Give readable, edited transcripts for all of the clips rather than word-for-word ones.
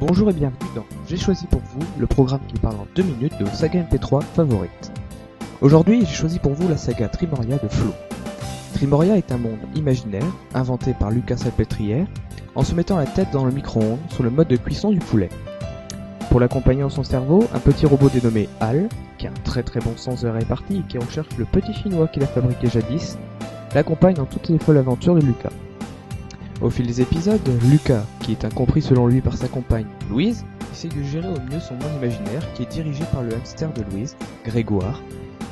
Bonjour et bienvenue dans J'ai choisi pour vous, le programme qui parle en 2 minutes de vos sagas MP3 favorites. Aujourd'hui, j'ai choisi pour vous la saga Trimoria de Flow. Trimoria est un monde imaginaire, inventé par Lucas Salpêtrière, en se mettant la tête dans le micro-ondes sur le mode de cuisson du poulet. Pour l'accompagner dans son cerveau, un petit robot dénommé Hal, qui a un très bon sens de la répartie et qui recherche le petit chinois qu'il a fabriqué jadis, l'accompagne dans toutes les folles aventures de Lucas. Au fil des épisodes, Lucas, qui est incompris selon lui par sa compagne Louise, essaye de gérer au mieux son monde imaginaire qui est dirigé par le hamster de Louise, Grégoire,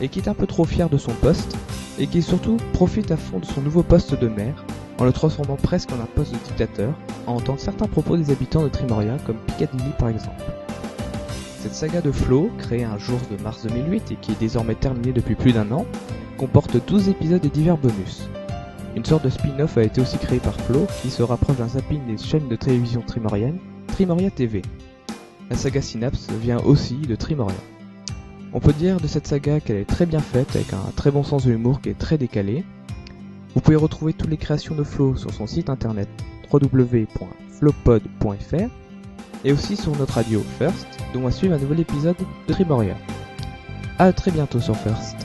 et qui est un peu trop fier de son poste, et qui surtout profite à fond de son nouveau poste de maire, en le transformant presque en un poste de dictateur, à entendre certains propos des habitants de Trimoria, comme Piccadilly par exemple. Cette saga de Flow, créée un jour de mars 2008 et qui est désormais terminée depuis plus d'1 an, comporte 12 épisodes et divers bonus. Une sorte de spin-off a été aussi créé par Flow, qui se rapproche d'un zapping des chaînes de télévision trimoriennes, Trimoria TV. La saga Synapse vient aussi de Trimoria. On peut dire de cette saga qu'elle est très bien faite, avec un très bon sens de l'humour qui est très décalé. Vous pouvez retrouver toutes les créations de Flow sur son site internet www.flowpod.fr et aussi sur notre radio First, dont va suivre un nouvel épisode de Trimoria. A très bientôt sur First.